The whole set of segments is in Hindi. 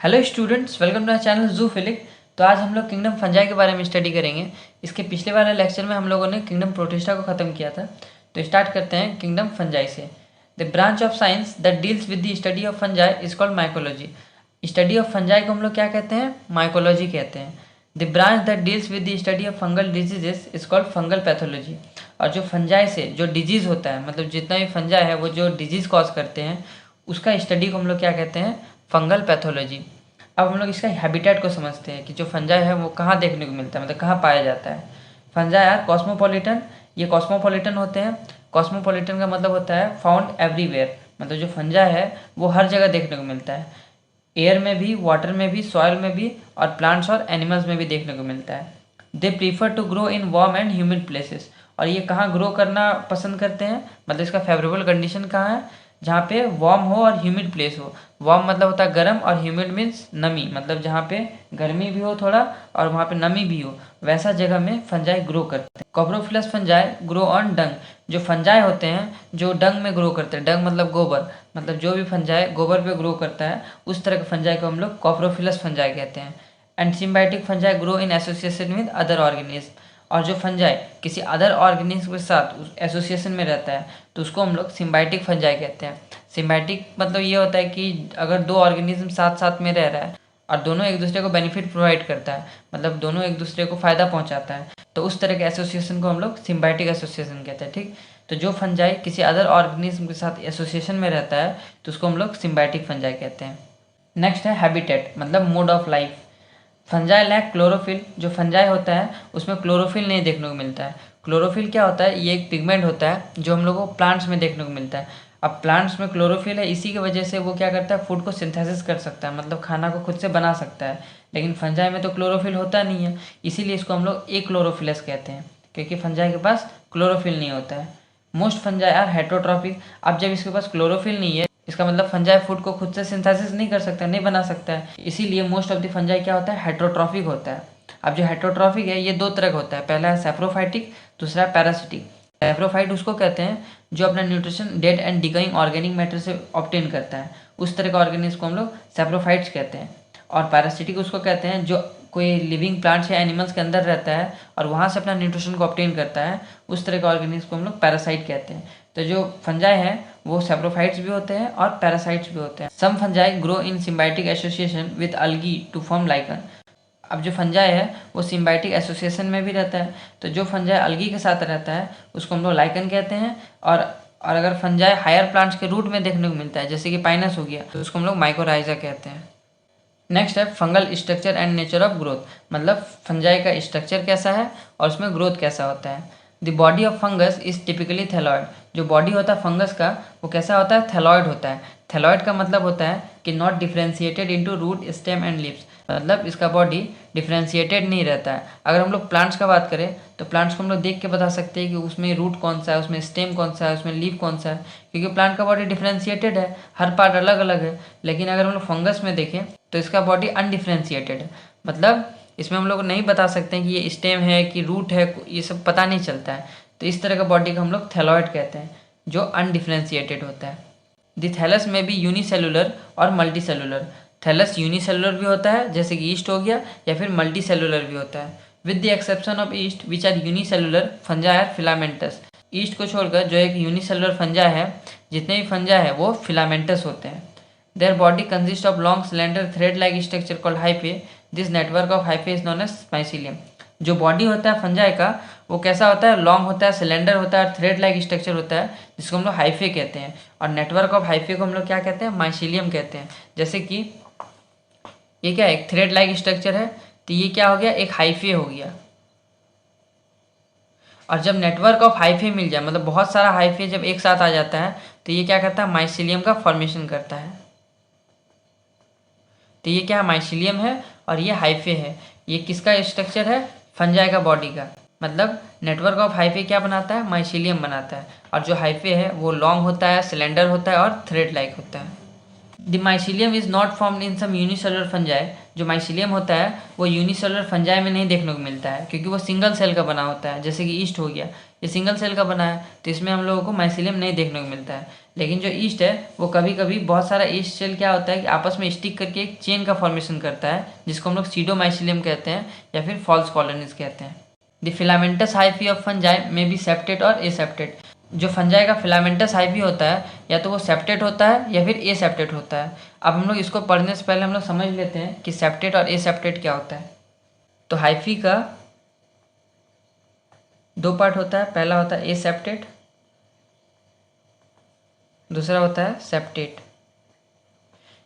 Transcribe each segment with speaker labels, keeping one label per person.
Speaker 1: Hello students, welcome to channel Zoophilic. तो आज हम लोग किंगडम फंजाई के बारे में स्टडी करेंगे। इसके पिछले वाले लेक्चर में हम लोगों ने किंगडम प्रोटिस्टा को ख़त्म किया था। तो स्टार्ट करते हैं किंगडम फंजाई से। The branch of science that deals with the study of fungi is called mycology. Study of fungi को हम लोग क्या कहते हैं? माइकोलॉजी कहते हैं। The branch that deals with the study of fungal diseases is called fungal pathology. और जो फंजाई से जो डिजीज़ होता है, मतलब जितना भी फंजाई है वो जो डिजीज़ कॉज करते हैं, उसका स्टडी को हम लोग क्या कहते हैं? Fungal pathology. अब हम लोग इसका हैबिटेट को समझते हैं कि जो फंजाई है वो कहाँ देखने को मिलता है, मतलब कहाँ पाया जाता है। फंजाई आर कॉस्मोपॉलिटन, ये कॉस्मोपॉलिटन होते हैं। कॉस्मोपॉलिटन का मतलब होता है फाउंड एवरीवेयर, मतलब जो फंजाई है वो हर जगह देखने को मिलता है। एयर में भी, वाटर में भी, सॉइल में भी, और प्लांट्स और एनिमल्स में भी देखने को मिलता है। They prefer to grow in warm and humid places. और ये कहाँ ग्रो करना पसंद करते हैं, मतलब इसका फेवरेबल कंडीशन कहाँ है? जहाँ पे वार्म हो और ह्यूमिड प्लेस हो। वार्म मतलब होता है गर्म, और ह्यूमिड मीन्स नमी, मतलब जहाँ पे गर्मी भी हो थोड़ा और वहाँ पे नमी भी हो, वैसा जगह में फंजाई ग्रो करते हैं। कॉप्रोफिलस फंजाई ग्रो ऑन डंग। जो फंजाई होते हैं जो डंग में ग्रो करते हैं, डंग मतलब गोबर, मतलब जो भी फंजाई गोबर पे ग्रो करता है उस तरह के फंजाई को हम लोग कॉप्रोफिलस फंजाई कहते हैं। And symbiotic fungi grow in association with other organism. और जो फंजाई किसी अदर ऑर्गेनिज्म के साथ एसोसिएशन में रहता है तो उसको हम लोग सिम्बायोटिक फंजाई कहते हैं। सिम्बायोटिक मतलब ये होता है कि अगर दो ऑर्गेनिज्म साथ साथ में रह रहा है और दोनों एक दूसरे को बेनिफिट प्रोवाइड करता है, मतलब दोनों एक दूसरे को फ़ायदा पहुंचाता है, तो उस तरह के एसोसिएशन को हम लोग सिम्बायोटिक एसोसिएशन कहते हैं। ठीक, तो जो फंजाई किसी अदर ऑर्गेनिज्म के साथ एसोसिएशन में रहता है तो उसको हम लोग सिम्बायोटिक फंजाई कहते हैं। नेक्स्ट है हैबिटेट, मतलब mode of life. Fungi lack chlorophyll. जो फंजाई होता है उसमें क्लोरोफिल नहीं देखने को मिलता है। क्लोरोफिल क्या होता है? ये एक पिगमेंट होता है जो हम लोगों को प्लांट्स में देखने को मिलता है। अब प्लांट्स में क्लोरोफिल है, इसी की वजह से वो क्या करता है, फूड को सिंथेसिस कर सकता है, मतलब खाना को खुद से बना सकता है। लेकिन फंजाई में तो क्लोरोफिल होता नहीं है, इसीलिए इसको हम लोग एक्लोरोफिलस कहते हैं, क्योंकि फंजाई के पास क्लोरोफिल नहीं होता है। Most fungi are heterotrophic. अब जब इसके पास क्लोरोफिल नहीं है, इसका मतलब फंजाई फूड को खुद से सिंथेसिस नहीं कर सकता, नहीं बना सकता है, इसीलिए मोस्ट ऑफ द फंजाई क्या होता है? हेटरोट्रॉफिक होता है। अब जो हेटरोट्रॉफिक है ये दो तरह का होता है, पहला है सैप्रोफाइटिक, दूसरा है पैरासिटिक। सैप्रोफाइट उसको कहते हैं जो अपना nutrition dead and decaying organic matter से ऑब्टेन करता है, उस तरह का ऑर्गेनिज्म को हम लोग सैप्रोफाइट्स कहते हैं। और पैरासिटिक उसको कहते हैं जो कोई लिविंग प्लांट्स या एनिमल्स के अंदर रहता है और वहाँ से अपना न्यूट्रिशन को ऑब्टेन करता है, उस तरह के ऑर्गेनिज्म को हम लोग पैरासाइट कहते हैं। तो जो फंजाई है वो सैप्रोफाइट्स भी होते हैं और पैरासाइट्स भी होते हैं। Some fungi grow in symbiotic association with algae to form lichen. अब जो फंजाई है वो सिम्बायोटिक एसोसिएशन में भी रहता है, तो जो फंजाई अलगी के साथ रहता है उसको हम लोग लाइकन कहते हैं। और अगर फंजाई हायर प्लांट्स के रूट में देखने को मिलता है, जैसे कि पाइनस हो गया, तो उसको हम लोग माइकोराइजा कहते हैं। नेक्स्ट है fungal structure and nature of growth, मतलब फंजाई का स्ट्रक्चर कैसा है और उसमें ग्रोथ कैसा होता है। The body of fungus is typically thalloid. जो बॉडी होता है फंगस का वो कैसा होता है? थैलॉइड होता है। थैलॉइड का मतलब होता है कि not differentiated into root, stem and leaves, मतलब इसका बॉडी डिफ्रेंशिएटेड नहीं रहता है। अगर हम लोग प्लांट्स का बात करें तो प्लांट्स को हम लोग देख के बता सकते हैं कि उसमें रूट कौन सा है, उसमें स्टेम कौन सा है, उसमें लीव कौन सा है, क्योंकि प्लांट का बॉडी डिफ्रेंशिएटेड है, हर पार्ट अलग अलग है। लेकिन अगर हम लोग फंगस में देखें तो इसका बॉडी अनडिफ्रेंशिएटेड है, मतलब इसमें हम लोग नहीं बता सकते हैं कि ये स्टेम है कि रूट है, ये सब पता नहीं चलता है। तो इस तरह का बॉडी को हम लोग थैलॉइड कहते हैं जो अनडिफ्रेंशिएटेड होता है। द थैलस में भी यूनिसेलुलर और मल्टी सेलुलर। थैलस यूनिसेलुलर भी होता है जैसे कि ईस्ट हो गया, या फिर मल्टी सेलुलर भी होता है। With the exception of yeast which are unicellular, fungi are filamentous. Yeast को छोड़कर जो एक यूनिसेलुलर फंजाई है, जितने भी फंजाई है वो फिलामेंटस होते हैं। Their body consists of long slender thread like structure called hyphae. This network of hyphae is known as mycelium. जो बॉडी होता है फंजाई का वो कैसा होता है? लॉन्ग होता है, सिलेंडर होता है और थ्रेड लाइक स्ट्रक्चर होता है, जिसको हम लोग हाइफे कहते हैं। और नेटवर्क ऑफ हाइफे को हम लोग क्या कहते हैं? माइसीलियम कहते हैं। जैसे कि ये क्या है? एक थ्रेड लाइक स्ट्रक्चर है, तो ये क्या हो गया? एक हाइफे हो गया। और जब नेटवर्क ऑफ हाइफे मिल जाए, मतलब बहुत सारा हाइफे जब एक साथ आ जाता है, तो ये क्या करता है? माइसीलियम का फॉर्मेशन करता है। तो ये क्या है? माइसीलियम है और ये हाइफे है। ये किसका स्ट्रक्चर है? फंजाई का बॉडी का। मतलब नेटवर्क ऑफ हाइफे क्या बनाता है? माइसीलियम बनाता है। और जो हाइफे है वो लॉन्ग होता है, सिलेंडर होता है और थ्रेड लाइक होता है। The mycelium is not formed in some unicellular fungi. जो माइसीलियम होता है वो यूनिसेलुलर फंजाई में नहीं देखने को मिलता है, क्योंकि वो सिंगल सेल का बना होता है। जैसे कि ईस्ट हो गया, ये सिंगल सेल का बना है, तो इसमें हम लोगों को माइसीलियम नहीं देखने को मिलता है। लेकिन जो ईस्ट है वो कभी कभी बहुत सारा ईस्ट सेल क्या होता है कि आपस में स्टिक करके एक चेन का फॉर्मेशन करता है, जिसको हम लोग सीडोमाइसिलियम कहते हैं या फिर फॉल्स कॉलोनीज कहते हैं। The filamentous hyphae of fungi में बी सेप्टेट और एसेप्टेट। जो फंजाई का फिलामेंटस हाइफी होता है या तो वो सेप्टेट होता है या फिर एसेप्टेट होता है। अब हम लोग इसको पढ़ने से पहले हम लोग समझ लेते हैं कि सेप्टेट और एसेप्टेट क्या होता है। तो हाइफी का दो पार्ट होता है, पहला होता है एसेप्टेट, दूसरा होता है सेप्टेट।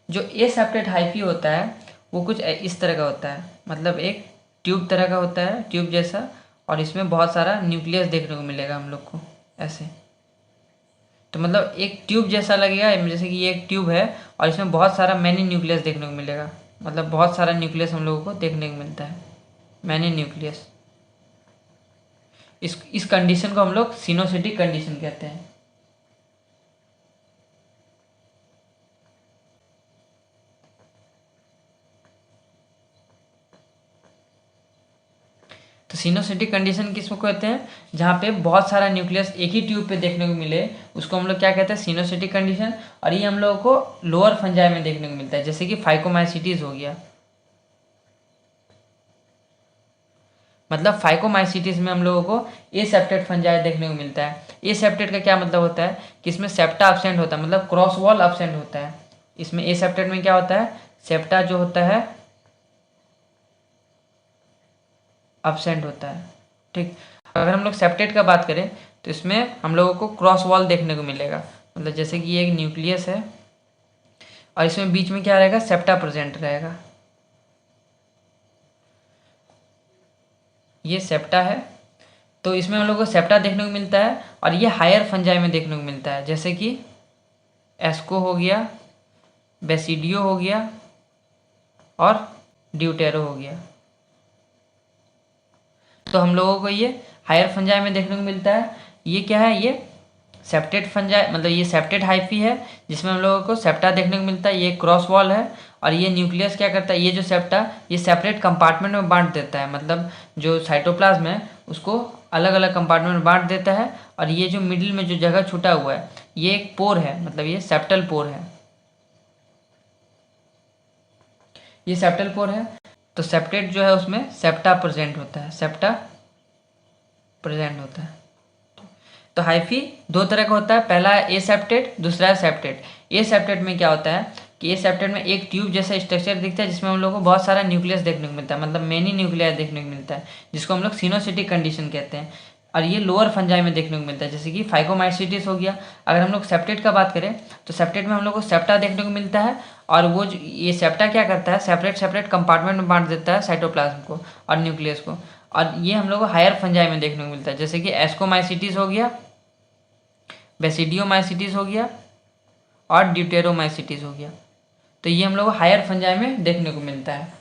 Speaker 1: जो एसेप्टेट हाइफी होता है वो कुछ इस तरह का होता है, मतलब एक ट्यूब तरह का होता है, ट्यूब जैसा, और इसमें बहुत सारा न्यूक्लियस देखने को मिलेगा हम लोग को ऐसे। तो मतलब एक ट्यूब जैसा लगेगा, जैसे कि ये एक ट्यूब है और इसमें बहुत सारा मैनी न्यूक्लियस देखने को मिलेगा, मतलब बहुत सारा न्यूक्लियस हम लोगों को देखने को मिलता है, मैनी न्यूक्लियस। इस कंडीशन को हम लोग सिनोसिटिक कंडीशन कहते हैं। तो सिनोसिटिक कंडीशन किसको कहते हैं, जहाँ पे बहुत सारा न्यूक्लियस एक ही ट्यूब पे देखने को मिले, उसको हम लोग क्या कहते हैं, सिनोसिटिक कंडीशन। और ये हम लोगों को लोअर फंजाई में देखने को मिलता है, जैसे कि फाइकोमाइसिटीज हो गया। मतलब फाइकोमाइसिटीज में हम लोगों को एसेप्टेट फंजाई देखने को मिलता है। एसेप्टेट का क्या मतलब होता है कि इसमें सेप्टा अब्सेंट होता है, मतलब क्रॉस वॉल अब्सेंट होता है। इसमें एसेप्टेट में क्या होता है, सेप्टा जो होता है अब्सेंट होता है। ठीक, अगर हम लोग सेप्टेट का बात करें तो इसमें हम लोगों को क्रॉस वॉल देखने को मिलेगा, मतलब जैसे कि ये एक न्यूक्लियस है और इसमें बीच में क्या रहेगा, सेप्टा प्रेजेंट रहेगा। ये सेप्टा है, तो इसमें हम लोग को सेप्टा देखने को मिलता है और ये हायर फंजाई में देखने को मिलता है, जैसे कि एस्को हो गया, बेसिडियो हो गया और ड्यूटेरो हो गया। तो हम लोगों को ये हायर फंजाई में देखने को मिलता है। ये क्या है, ये सेप्टेट फंजाई, मतलब ये सेप्टेट हाइफी है जिसमें हम लोगों को सेप्टा देखने को मिलता है। ये क्रॉस वॉल है और ये न्यूक्लियस क्या करता है, ये जो सेप्टा ये सेपरेट कंपार्टमेंट में बांट देता है, मतलब जो साइटोप्लाज्म है उसको अलग अलग कंपार्टमेंट में बांट देता है। और ये जो मिडिल में जो जगह छूटा हुआ है ये एक पोर है, मतलब ये सेप्टल पोर है, ये सेप्टल पोर है। तो सेप्टेट जो है उसमें सेप्टा प्रेजेंट होता है, सेप्टा प्रेजेंट होता है। तो हाइफी दो तरह का होता है, पहला है एसेप्टेट, दूसरा है सेप्टेट। एसेप्टेट में क्या होता है कि एसेप्टेट में एक ट्यूब जैसा स्ट्रक्चर दिखता है जिसमें हम लोग को बहुत सारा न्यूक्लियस देखने को मिलता है, मतलब मेनी न्यूक्लियर देखने को मिलता है, जिसको हम लोग सिनोसिटिक कंडीशन कहते हैं। और ये लोअर फंजाई में देखने को मिलता है, जैसे कि फाइकोमाइसिटिस हो गया। अगर हम लोग सेप्टेट का बात करें तो सेप्टेट में हम लोग को सेप्टा देखने को मिलता है और वो ये सेप्टा क्या करता है, सेपरेट सेपरेट कंपार्टमेंट में बांट देता है साइटोप्लाज्म को और न्यूक्लियस को। और ये हम लोग को हायर फंजाई में देखने को मिलता है, जैसे कि एस्कोमाइसिटिस हो गया, बेसिडियोमाइसिटिस हो गया और ड्यूटेरोमाइसिटिस हो गया। तो ये हम लोग को हायर फंजाई में देखने को मिलता है।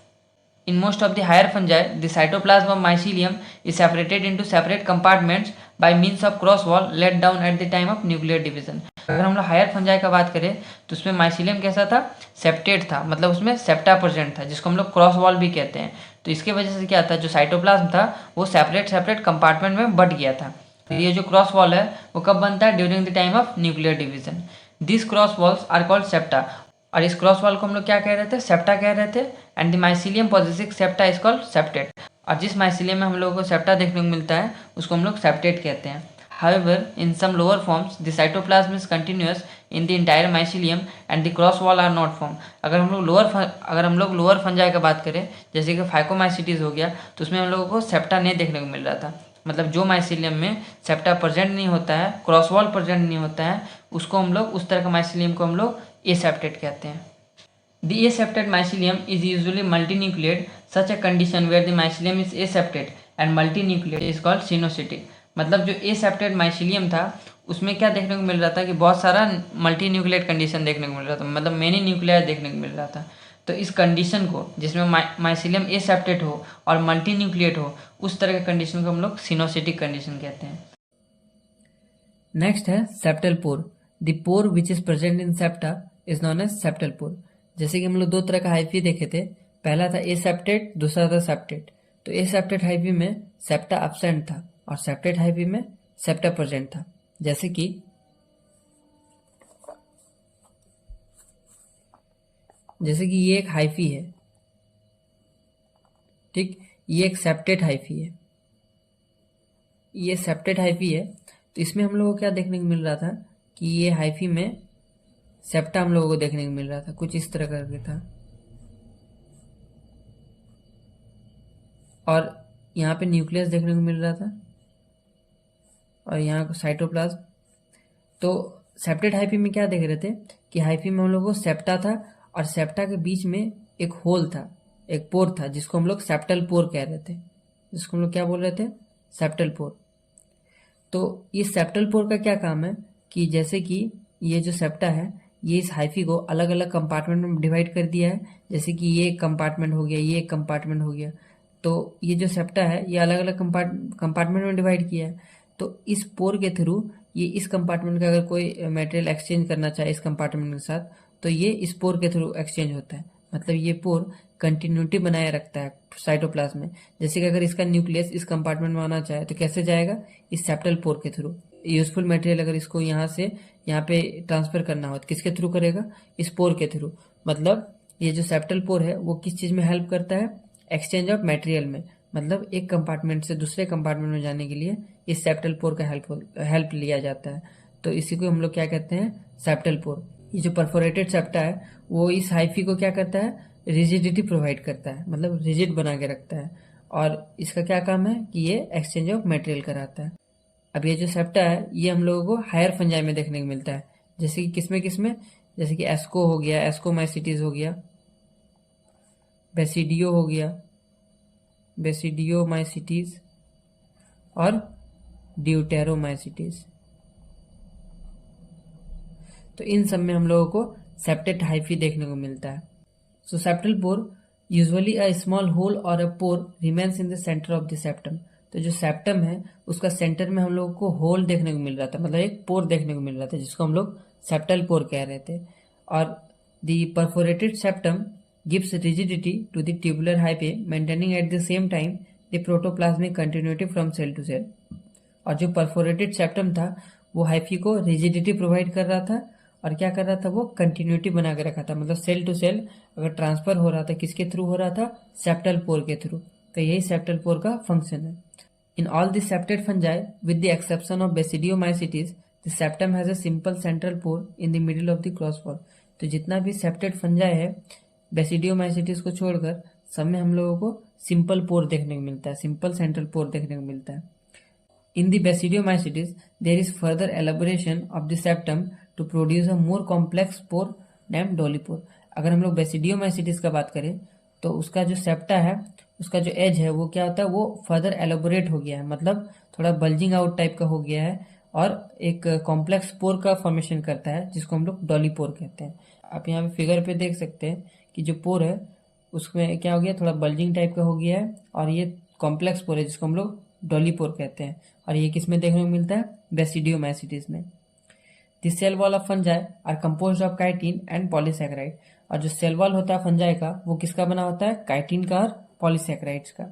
Speaker 1: In most of the higher fungi the cytoplasm of mycelium is separated into separate compartments by means of cross wall laid down at the time of nuclear division. अगर हम लोग हायर फंजाई का बात करें तो उसमें माइसीलियम कैसा था, सेप्टेट था, मतलब उसमें सेप्टा प्रेजेंट था, जिसको हम लोग क्रॉस वॉल भी कहते हैं। तो इसके वजह से क्या था, जो साइटोप्लाज्म था वो सेपरेट सेपरेट कंपार्टमेंट में बट गया था। ये जो क्रॉस वॉल है वो कब बनता है, during the time of nuclear division. This cross walls are called septa. और इस क्रॉस वॉल को हम लोग क्या कह रहे थे, सेप्टा कह रहे थे। And the mycelium positive septa is called septate. और जिस माइसीलियम में हम लोगों को सेप्टा देखने को मिलता है उसको हम लोग सेप्टेट कहते हैं। However, in some lower forms, the cytoplasm is continuous in the entire mycelium and the cross wall are not formed. अगर हम लोग लोअर फंजाई का बात करें, जैसे कि फाइकोमाइसिटिस हो गया, तो उसमें हम लोगों को सेप्टा नहीं देखने को मिल रहा था। मतलब जो माइसीलियम में सेप्टा प्रेजेंट नहीं होता है, क्रॉस वॉल प्रेजेंट नहीं होता है, उसको हम लोग, उस तरह का माइसीलियम को हम लोग एसेप्टेट कहते हैं। The aseptate mycelium is usually multinucleate. Such a condition where the mycelium is aseptate and multinucleate is called sinusitic. मतलब जो एसेप्टेट माइसीलियम था उसमें क्या देखने को मिल रहा था कि बहुत सारा मल्टी न्यूक्लिएट कंडीशन देखने को मिल रहा था, मतलब मेनी न्यूक्लियर देखने को मिल रहा था। तो इस कंडीशन को, जिसमें माइसीलियम एसेप्टेट हो और मल्टी न्यूक्लिएट हो, उस तरह के कंडीशन को हम लोग सिनोसिटिक कंडीशन कहते हैं। नेक्स्ट है septal pore. The pore which is present in septa is known as septal pore. जैसे कि हम लोग दो तरह का हाइफी देखे थे, पहला था एसेप्टेट, दूसरा था सेप्टेट। तो एसेप्टेट हाइफी में सेप्टा एब्सेंट था और सेप्टेट हाइफी में सेप्टा प्रेजेंट था। जैसे कि जैसे कि ये एक हाइफी है, ठीक, ये एक सेप्टेट हाइफी है, ये सेप्टेट हाइफी है। तो इसमें हम लोगों को क्या देखने को मिल रहा था कि ये हाइफी में सेप्टा हम लोगों को देखने को मिल रहा था, कुछ इस तरह करके था। और यहाँ पे न्यूक्लियस देखने को मिल रहा था और यहाँ साइटोप्लाज्म। तो सेप्टेट हाइफी में क्या देख रहे थे कि हाइफी में हम लोग को सेप्टा था और सेप्टा के बीच में एक होल था, एक पोर था, जिसको हम लोग सेप्टल पोर कह रहे थे, जिसको हम लोग क्या बोल रहे थे, सेप्टल पोर। तो ये सेप्टल पोर का क्या काम है कि जैसे कि ये जो सेप्टा है ये इस हाइफी को अलग अलग कंपार्टमेंट में डिवाइड कर दिया है। जैसे कि ये एक कंपार्टमेंट हो गया, ये एक कंपार्टमेंट हो गया। तो ये जो सेप्टा है ये अलग अलग कंपार्टमेंट में डिवाइड किया है। तो इस पोर के थ्रू ये इस कंपार्टमेंट का अगर कोई मटेरियल एक्सचेंज करना चाहे इस कंपार्टमेंट के साथ, तो ये इस पोर के थ्रू एक्सचेंज होता है। मतलब ये पोर कंटिन्यूटी बनाए रखता है साइटोप्लाज्म में। जैसे कि अगर इसका न्यूक्लियस इस कंपार्टमेंट में आना चाहे तो कैसे जाएगा, इस सेप्टल पोर के थ्रू। यूजफुल मटेरियल अगर इसको यहाँ से यहाँ पे ट्रांसफर करना हो तो किसके थ्रू करेगा, इस पोर के थ्रू। मतलब ये जो सेप्टल पोर है वो किस चीज में हेल्प करता है, एक्सचेंज ऑफ मटेरियल में। मतलब एक कंपार्टमेंट से दूसरे कंपार्टमेंट में जाने के लिए इस सेप्टल पोर का हेल्प लिया जाता है। तो इसी को हम लोग क्या कहते हैं, सेप्टल पोर। ये जो परफोरेटेड सेप्टा है वो इस हाइफी को क्या करता है, रिजिडिटी प्रोवाइड करता है, मतलब रिजिड बना के रखता है। और इसका क्या काम है कि ये एक्सचेंज ऑफ मटेरियल कराता है। अब ये जो सेप्टा है ये हम लोगों को हायर फंजाई में देखने को मिलता है। जैसे कि किसमें, जैसे कि एस्को हो गया, एस्कोमाइसिटीज हो गया, बेसिडियो हो गया, बेसिडियोमाइसिटीज और ड्यूटेरोमाइसिटीज। तो इन सब में हम लोगों को सेप्टेट हाइफी देखने को मिलता है। So septal pore usually a small hole और a pore remains in the centre of the septum. तो जो सेप्टम है उसका सेंटर में हम लोगों को होल देखने को मिल रहा था, मतलब एक पोर देखने को मिल रहा था, जिसको हम लोग सेप्टल पोर कह रहे थे। और the perforated septum gives rigidity to the tubular hyphae, maintaining at the same time the protoplasmic continuity from cell to cell. और जो परफोरेटेड सेप्टम था वो हाइफी को रिजिडिटी प्रोवाइड कर रहा था और क्या कर रहा था, वो कंटिन्यूटी बना के रखा था। मतलब सेल टू सेल अगर ट्रांसफर हो रहा था किसके थ्रू हो रहा था, सेप्टल पोर के थ्रू। तो यही सेप्टल पोर का फंक्शन है। In all the septate fungi with the exception of basidiomycetes the septum has a simple central pore in the middle of the cross wall. तो जितना भी सेप्टेड फंजाई है बेसिडियोमाइसिटीज को छोड़कर सब में हम लोगों को सिंपल पोर देखने को मिलता है, सिंपल सेंट्रल पोर देखने को मिलता है। In the Basidiomycetes, there is further elaboration of the septum to produce a more complex pore named dolypore। अगर हम लोग बेसिडियोमाइसिटिस का बात करें तो उसका जो सेप्टा है उसका जो एज है वो क्या होता है, वो फर्दर एलोबोरेट हो गया है, मतलब थोड़ा बल्जिंग आउट टाइप का हो गया है और एक कॉम्प्लेक्स पोर का फॉर्मेशन करता है जिसको हम लोग डॉलीपोर कहते हैं। आप यहाँ पे फिगर पे देख सकते हैं कि जो पोर है उसमें क्या हो गया, थोड़ा बल्जिंग टाइप का हो गया है और ये कॉम्प्लेक्स पोर है जिसको हम लोग डॉलीपोर कहते हैं। और ये किस में देखने को मिलता है, बेसिडियोमाइसिटिस में। The cell wall of fungi are composed of chitin and polysaccharide. और जो सेल वॉल होता है फंजाई का वो किसका बना होता है, काइटिन का और पॉलीसैकेराइड्स का।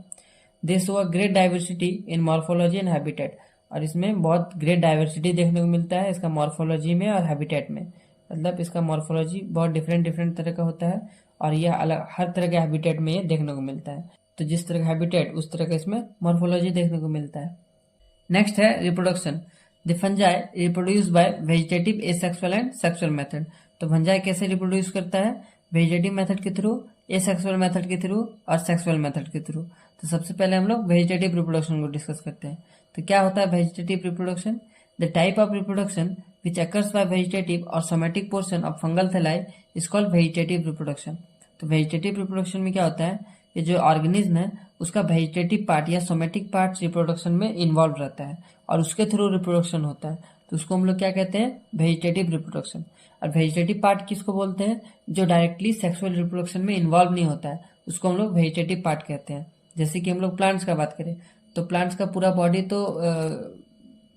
Speaker 1: दे show a great diversity in morphology and habitat. और इसमें बहुत ग्रेट डाइवर्सिटी देखने को मिलता है इसका मॉर्फोलॉजी में और हैबिटेट में। मतलब इसका मॉर्फोलॉजी बहुत डिफरेंट तरह का होता है और यह अलग हर तरह के हैबिटेट में ये देखने को मिलता है। तो जिस तरह का हैबिटेट उस तरह का इसमें मॉर्फोलॉजी देखने को मिलता है। नेक्स्ट है reproduction. The fungi reproduce by vegetative asexual and sexual method. तो फंजाई कैसे रिप्रोड्यूस करता है, वेजिटेटिव मेथड के थ्रू, एसेक्सुअल मेथड के थ्रू और सेक्सुअल मेथड के थ्रू। तो सबसे पहले हम लोग वेजिटेटिव रिप्रोडक्शन को डिस्कस करते हैं। तो क्या होता है vegetative reproduction, the type of reproduction which occurs by vegetative और somatic portion of fungal thalli is called vegetative reproduction. तो वेजिटेटिव रिप्रोडक्शन में क्या होता है, ये जो ऑर्गेनिज्म है उसका वेजिटेटिव पार्ट या सोमेटिक पार्ट रिप्रोडक्शन में इन्वॉल्व रहता है और उसके थ्रू रिप्रोडक्शन होता है। तो उसको हम लोग क्या कहते हैं, वेजिटेटिव रिप्रोडक्शन। और वेजिटेटिव पार्ट किसको बोलते हैं, जो डायरेक्टली सेक्सुअल रिप्रोडक्शन में इन्वॉल्व नहीं होता है उसको हम लोग वेजिटेटिव पार्ट कहते हैं। जैसे कि हम लोग प्लांट्स का बात करें तो प्लांट्स का पूरा बॉडी तो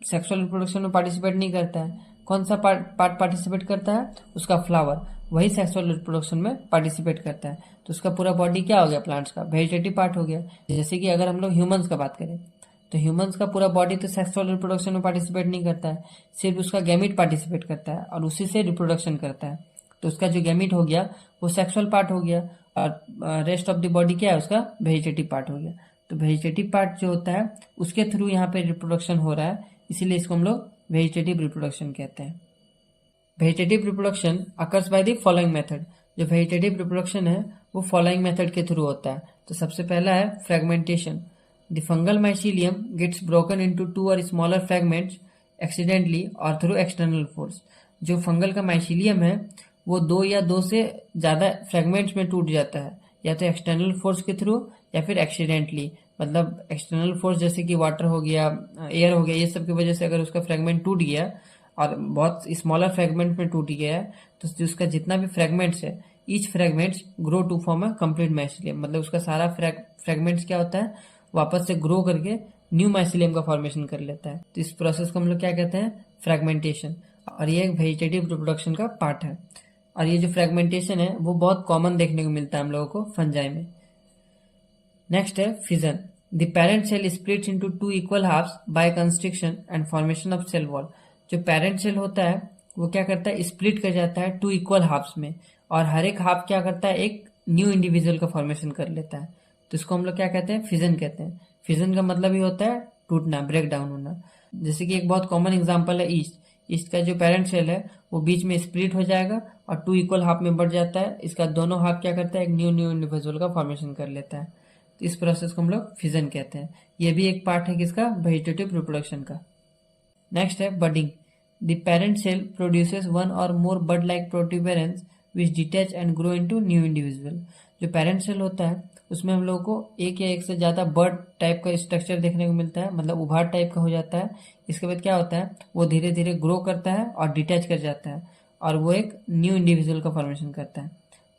Speaker 1: सेक्सुअल रिप्रोडक्शन में पार्टिसिपेट नहीं करता है। कौन सा पार्ट पार्टिसिपेट करता है, उसका फ्लावर, वही सेक्सुअल रिप्रोडक्शन में पार्टिसिपेट करता है। तो उसका पूरा बॉडी क्या हो गया, प्लांट्स का वेजिटेटिव पार्ट हो गया। जैसे कि अगर हम लोग ह्यूमंस का बात करें तो ह्यूमंस का पूरा बॉडी तो सेक्सुअल रिप्रोडक्शन में पार्टिसिपेट नहीं करता है, सिर्फ उसका गैमिट पार्टिसिपेट करता है और उसी से रिप्रोडक्शन करता है। तो उसका जो गैमीट हो गया वो सेक्सुअल पार्ट हो गया, और रेस्ट ऑफ द बॉडी क्या है, उसका वेजिटेटिव पार्ट हो गया। तो वेजिटेटिव पार्ट जो होता है उसके थ्रू यहाँ पे रिप्रोडक्शन हो रहा है, इसीलिए इसको हम लोग वेजिटेटिव रिप्रोडक्शन कहते हैं। Vegetative reproduction occurs by the following method. जो वेजिटेटिव रिप्रोडक्शन है वो फॉलोइंग मेथड के थ्रू होता है। तो सबसे पहला है fragmentation. The fungal mycelium gets broken into 2 और स्मॉलर फ्रेगमेंट्स एक्सीडेंटली और थ्रू एक्सटर्नल फोर्स। जो फंगल का माइसीलियम है वो 2 या 2 से ज़्यादा फ्रेगमेंट्स में टूट जाता है, या तो एक्सटर्नल फोर्स के थ्रू या फिर एक्सीडेंटली। मतलब एक्सटर्नल फोर्स जैसे कि वाटर हो गया, एयर हो गया, ये सब की वजह से अगर उसका फ्रेगमेंट टूट गया और बहुत स्मॉलर फ्रेगमेंट में टूट गया है, तो उसका जितना भी फ्रेगमेंट्स है, each fragments grow to form a complete mycelium. मतलब उसका सारा फ्रेगमेंट्स क्या होता है, वापस से ग्रो करके न्यू माइसीलियम का फॉर्मेशन कर लेता है। तो इस प्रोसेस को हम लोग क्या कहते हैं, फ्रेगमेंटेशन। और ये एक वेजिटेटिव रिप्रोडक्शन का पार्ट है। और ये जो फ्रेगमेंटेशन है वो बहुत कॉमन देखने को मिलता है हम लोगों को फंजाई में। नेक्स्ट है fission. The parent cell splits into 2 equal halves by constriction and formation of cell wall. जो पेरेंट सेल होता है वो क्या करता है, स्प्लिट कर जाता है 2 इक्वल हाफ्स में, और हर एक हाफ क्या करता है, एक न्यू इंडिविजुअल का फॉर्मेशन कर लेता है। तो इसको हम लोग क्या कहते हैं, फिजन कहते हैं। फिजन का मतलब ही होता है टूटना, ब्रेक डाउन होना। जैसे कि एक बहुत कॉमन एग्जाम्पल है ईस्ट। ईस्ट का जो पेरेंट सेल है वो बीच में स्प्लिट हो जाएगा और 2 इक्वल हाफ में बढ़ जाता है। इसका दोनों हाफ क्या करता है, एक न्यू न्यू इंडिविजुअल का फॉर्मेशन कर लेता है। तो इस प्रोसेस को हम लोग फिजन कहते हैं। ये भी एक पार्ट है किसका, वेजिटेटिव रिप्रोडक्शन का। नेक्स्ट है budding. The parent cell produces 1 और more bud like protuberance which detach and grow into new individual. जो पेरेंट सेल होता है उसमें हम लोगों को एक या एक से ज़्यादा बर्ड टाइप का स्ट्रक्चर देखने को मिलता है, मतलब उभार टाइप का हो जाता है। इसके बाद क्या होता है, वो धीरे धीरे ग्रो करता है और डिटैच कर जाता है, और वो एक न्यू इंडिविजुअल का फॉर्मेशन करता है।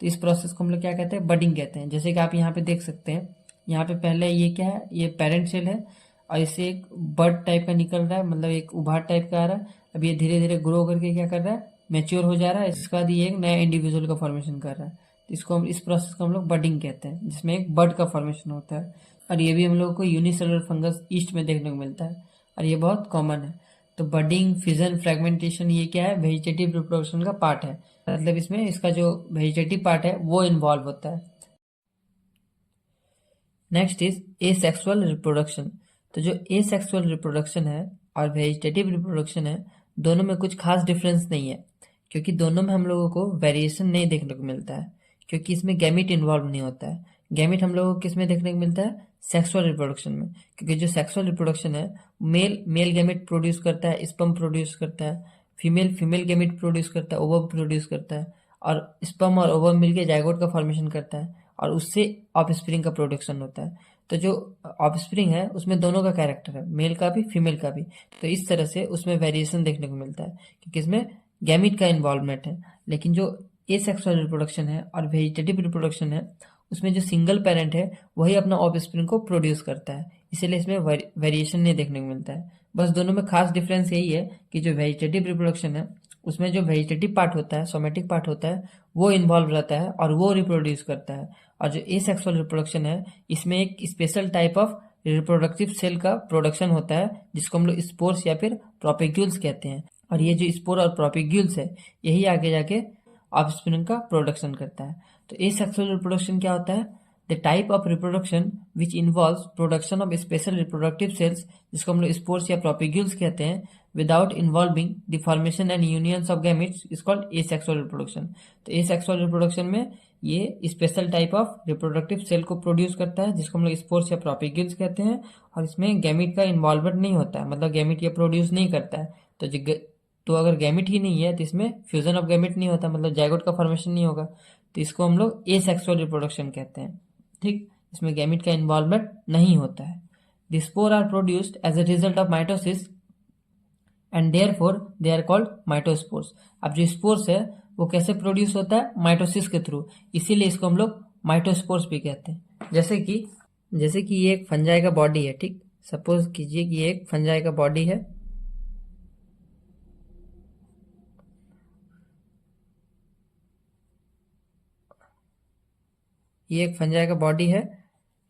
Speaker 1: तो इस प्रोसेस को हम लोग क्या कहते हैं, बडिंग कहते हैं। जैसे कि आप यहाँ पे देख सकते हैं, यहाँ पे पहले ये क्या है, ये पेरेंट सेल है और इससे एक बर्ड टाइप का निकल रहा है, मतलब एक उभार टाइप का आ रहा है। अब ये धीरे धीरे ग्रो करके क्या कर रहा है, मैच्योर हो जा रहा है। इसके बाद ये एक नया इंडिविजुअल का फॉर्मेशन कर रहा है। तो इसको हम, इस प्रोसेस को हम लोग बडिंग कहते हैं, जिसमें एक बर्ड का फॉर्मेशन होता है। और ये भी हम लोगों को यूनिसेलुलर फंगस ईस्ट में देखने को मिलता है, और ये बहुत कॉमन है। तो बडिंग, फिजन, फ्रेगमेंटेशन ये क्या है, वेजिटेटिव रिप्रोडक्शन का पार्ट है। मतलब इसमें इसका जो वेजिटेटिव पार्ट है वो इन्वॉल्व होता है। Next is asexual reproduction. तो जो एसेक्सुअल रिप्रोडक्शन है और वेजिटेटिव रिप्रोडक्शन है, दोनों में कुछ खास डिफरेंस नहीं है, क्योंकि दोनों में हम लोगों को वेरिएशन नहीं देखने को मिलता है, क्योंकि इसमें गैमीट इन्वॉल्व नहीं होता है। गैमीट हम लोगों को किस में देखने को मिलता है, सेक्सुअल रिप्रोडक्शन में। क्योंकि जो सेक्सुअल रिप्रोडक्शन है, मेल मेल गैमीट प्रोड्यूस करता है, स्पर्म प्रोड्यूस करता है, फीमेल फीमेल गैमीट प्रोड्यूस करता है, ओवम प्रोड्यूस करता है, और स्पर्म और ओवम मिलके जाइगोट का फॉर्मेशन करता है, और उससे ऑफस्प्रिंग का प्रोडक्शन होता है। तो जो ऑफस्प्रिंग है उसमें दोनों का कैरेक्टर है, मेल का भी फीमेल का भी। तो इस तरह से उसमें वेरिएशन देखने को मिलता है, क्योंकि इसमें गैमीट का इन्वॉल्वमेंट है। लेकिन जो एसेक्सुअल रिप्रोडक्शन है और वेजिटेटिव रिप्रोडक्शन है, उसमें जो सिंगल पेरेंट है वही अपना ऑफस्प्रिंग को प्रोड्यूस करता है, इसलिए इसमें वेरिएशन नहीं देखने को मिलता है। बस दोनों में खास डिफरेंस यही है कि जो वेजिटेटिव रिप्रोडक्शन है उसमें जो वेजिटेटिव पार्ट होता है, सोमेटिक पार्ट होता है, वो इन्वॉल्व रहता है और वो रिप्रोड्यूस करता है। और जो एसेक्सुअल रिप्रोडक्शन है, इसमें एक special type of reproductive cell का प्रोडक्शन होता है, जिसको हम लोग स्पोर्स या फिर प्रोपेग्यूल्स कहते हैं। और ये जो स्पोर और प्रोपेग्यूल्स है, यही आगे जाके ऑफस्प्रिंग का प्रोडक्शन करता है। तो एसेक्सुअल रिप्रोडक्शन क्या होता है, the type of reproduction which involves production of special reproductive cells, जिसको हम लोग स्पोर्स या प्रोपेग्यूल्स कहते हैं, without involving the formation and unions of gametes, is called asexual reproduction. तो एसेक्सुअल रिप्रोडक्शन में ये special type of reproductive cell को प्रोड्यूस करता है, जिसको हम लोग स्पोर्स या प्रोपेग्यूल्स कहते हैं, और इसमें गैमेट का इन्वॉल्वमेंट नहीं होता है, मतलब गैमेट ये प्रोड्यूस नहीं करता है। तो अगर गैमेट ही नहीं है तो इसमें फ्यूजन ऑफ गैमेट नहीं होता, मतलब जाइगोट का फॉर्मेशन नहीं होगा। तो इसको हम लोग एसेक्सुअल रिप्रोडक्शन कहते हैं। ठीक, इसमें गैमेट का इन्वॉल्वमेंट नहीं होता है। The spore are produced as a result of mitosis and therefore they are called mitospores. अब जो स्पोर्स है वो कैसे प्रोड्यूस होता है, माइटोसिस के थ्रू, इसीलिए इसको हम लोग माइटोस्पोर्स भी कहते हैं। जैसे कि ये एक फंजाई का बॉडी है, ठीक, सपोज कीजिए कि ये एक फंजाई का बॉडी है। ये एक फंजाई का बॉडी है,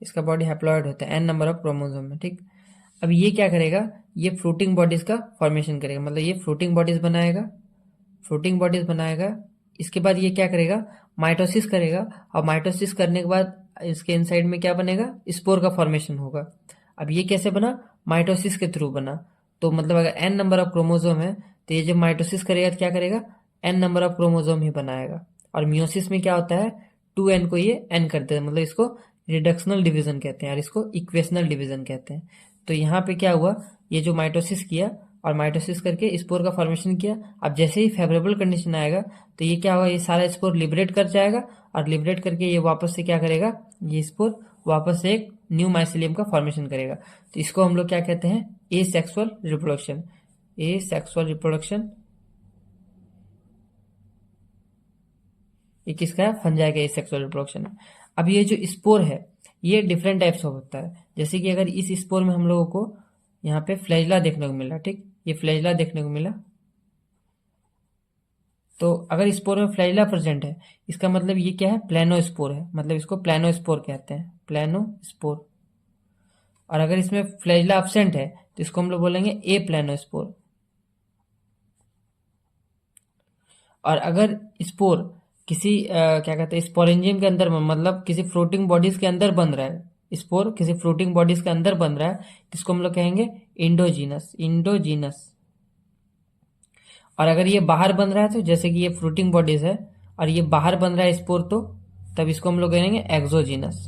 Speaker 1: इसका बॉडी हैप्लॉइड होता है, n नंबर ऑफ क्रोमोसोम में, ठीक। अब ये क्या करेगा, ये फ्रूटिंग बॉडीज का फॉर्मेशन करेगा, मतलब ये फ्रूटिंग बॉडीज बनाएगा इसके बाद ये क्या करेगा, माइटोसिस करेगा, और माइटोसिस करने के बाद इसके इनसाइड में क्या बनेगा, स्पोर का फॉर्मेशन होगा। अब ये कैसे बना, माइटोसिस के थ्रू बना। तो मतलब अगर एन नंबर ऑफ क्रोमोसोम है तो ये जब माइटोसिस करेगा तो क्या करेगा, एन नंबर ऑफ क्रोमोसोम ही बनाएगा। और मियोसिस में क्या होता है, 2n को ये n करते हैं, मतलब इसको रिडक्शनल डिवीजन कहते हैं और इसको इक्वेशनल डिवीजन कहते हैं। तो यहाँ पे क्या हुआ, ये जो माइटोसिस किया और माइटोसिस करके स्पोर का फॉर्मेशन किया। अब जैसे ही फेवरेबल कंडीशन आएगा तो ये क्या होगा, ये सारा स्पोर लिबरेट कर जाएगा और लिबरेट करके ये वापस से क्या करेगा, ये स्पोर वापस से एक न्यू माइसिलियम का फॉर्मेशन करेगा। तो इसको हम लोग क्या कहते हैं, एसेक्सुअल रिप्रोडक्शन। एसेक्सुअल रिप्रोडक्शन ये किसका है, फंजाई का एसेक्सुअल रिप्रोडक्शन है। अब ये जो स्पोर है ये डिफरेंट टाइप्स का होता है। जैसे कि अगर इस स्पोर में हम लोगों को यहाँ पे फ्लैजिला देखने को मिला, ठीक, ये फ्लैजिला देखने को मिला। तो अगर स्पोर में फ्लैजिला प्रेजेंट है इसका मतलब ये क्या है, प्लेनोस्पोर है, मतलब इसको प्लेनोस्पोर कहते हैं, प्लेनोस्पोर। और अगर इसमें फ्लैजिला एब्सेंट है तो इसको हम लोग बोलेंगे ए प्लेनोस्पोर। और अगर स्पोर किसी क्या कहते हैं स्पोरेंजियम के अंदर मतलब किसी फ्लोटिंग बॉडीज के अंदर बन रहा है, स्पोर किसी फ्लोटिंग बॉडीज के अंदर बन रहा है, इसको हम लोग कहेंगे इंडोजीनस, इंडोजीनस। और अगर ये बाहर बन रहा है तो जैसे कि ये फ्लोटिंग बॉडीज है और ये बाहर बन रहा है स्पोर, तो तब इसको हम लोग कहेंगे एक्सोजीनस।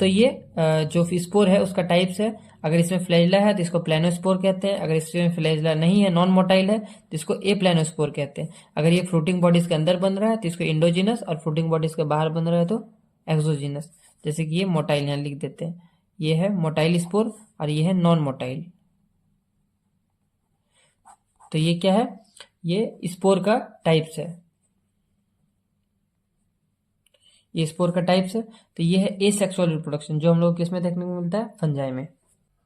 Speaker 1: तो ये जो स्पोर है उसका टाइप्स है। अगर इसमें फ्लैजिला है तो इसको प्लेनोस्पोर कहते हैं, अगर इसमें फ्लैजिला नहीं है, नॉन मोटाइल है, तो इसको ए प्लेनोस्पोर कहते हैं। अगर ये फ्रूटिंग बॉडीज के अंदर बन रहा है तो इसको इंडोजिनस, और फ्रूटिंग बॉडीज के बाहर बन रहा है तो एक्सोजिनस। जैसे कि ये मोटाइल यहाँ लिख देते हैं, ये है मोटाइल स्पोर और ये है नॉन मोटाइल। तो ये क्या है, ये स्पोर का टाइप्स है, ये स्पोर का टाइप्स है। तो ये है एसेक्सुअल रिप्रोडक्शन जो हम लोग किसमें देखने को मिलता है, फंजाई में।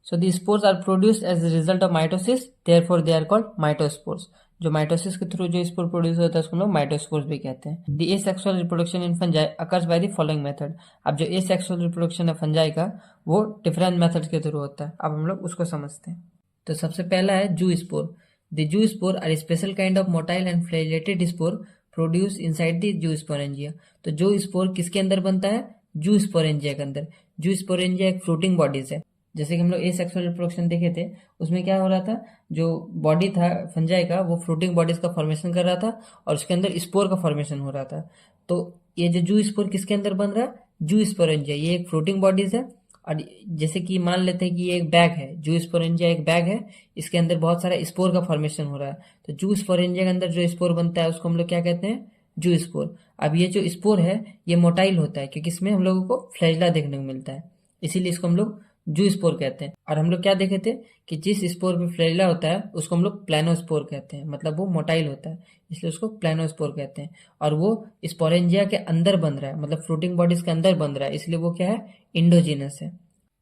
Speaker 1: So the spores are produced as a result of mitosis, therefore they are called mytospores. जो माइटोसिस के थ्रू जो स्पोर प्रोड्यूस होता है उसको हम लोग माइटोस्पोर्स भी कहते हैं। The asexual reproduction in fungi occurs by the following method. अब जो एसेक्सुअल रिप्रोडक्शन है फंजाई का वो डिफरेंट मेथड्स के थ्रू होता है। अब हम लोग उसको समझते हैं। तो सबसे पहला है zoospore. The zoospore are special kind of motile and flagellated spore produce inside the zoosporangia. तो जो स्पोर किसके अंदर बनता है, जू स्पोरेंजिया के अंदर। जू स्पोरेंजिया एक फ्रूटिंग बॉडीज है। जैसे कि हम लोग एसेक्सुअल रिप्रोडक्शन देखे थे उसमें क्या हो रहा था, जो बॉडी था फंजाई का वो फ्रूटिंग बॉडीज का फॉर्मेशन कर रहा था और उसके अंदर स्पोर का फॉर्मेशन हो रहा था। तो ये जो जू स्पोर किसके अंदर बन रहा है, जू स्पोरेंजिया, ये एक फ्रूटिंग बॉडीज है। और जैसे कि मान लेते हैं कि ये एक बैग है, जू स्पोरेंजिया एक बैग है, इसके अंदर बहुत सारा स्पोर का फॉर्मेशन हो रहा है। तो जू स्पोरेंजिया के अंदर जो स्पोर बनता है उसको हम लोग क्या कहते हैं, जू स्पोर। अब ये जो स्पोर है ये मोटाइल होता है क्योंकि इसमें हम लोगों को फ्लैजिला देखने को मिलता है, इसीलिए इसको हम लोग जू स्पोर कहते हैं। और हम लोग क्या देखे थे कि जिस स्पोर में फ्लैजिला होता है उसको हम लोग प्लेनोस्पोर कहते हैं, मतलब वो मोटाइल होता है इसलिए उसको प्लेनोस्पोर कहते हैं। और वो स्पोरेंजिया के अंदर बन रहा है, मतलब फ्रूटिंग बॉडीज के अंदर बन रहा है, इसलिए वो क्या है, इंडोजीनस है।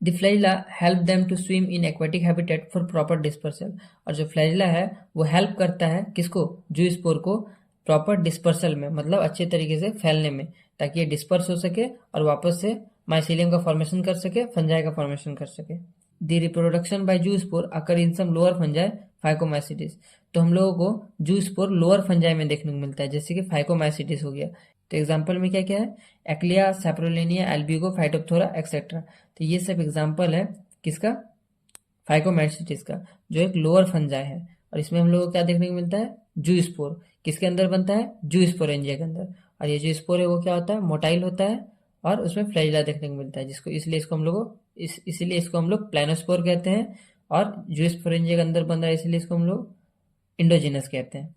Speaker 1: The flagella help them to swim in aquatic habitat for proper dispersal. और जो फ्लैजिला है वो हेल्प करता है किसको, जू स्पोर को प्रॉपर डिस्पर्सल में, मतलब अच्छे तरीके से फैलने में, ताकि ये डिस्पर्स हो सके और वापस से माइसीलियम का फॉर्मेशन कर सके, फंजाई का फॉर्मेशन कर सके। द रिप्रोडक्शन बाय जू स्पोर अकर इन सम लोअर फंजाई फाइकोमाइसिटिस। तो हम लोगों को जू स्पोर लोअर फंजाई में देखने को मिलता है, जैसे कि फाइकोमाइसिटिस हो गया। तो एग्जाम्पल में क्या क्या है, एक्लिया, सैप्रोलिनिया, एल्बिगो, फाइटोप्थोरा एक्सेट्रा। तो ये सब एग्जाम्पल है किसका, फाइकोमाइसिटिस का, जो एक लोअर फंजाई है। और इसमें हम लोगों को क्या देखने को मिलता है, जू स्पोर किसके अंदर बनता है, जू स्पोरेंजिया के अंदर। और ये जो स्पोर है वो क्या होता है, मोटाइल होता है और उसमें फ्लैजिला देखने को मिलता है, जिसको इसलिए इसको हम लोग इसीलिए इसको हम लोग प्लेनोस्पोर कहते हैं। और जू स्पोरेंजिया के अंदर बन रहा है इसलिए इसको हम लोग इंडोजिनस कहते हैं।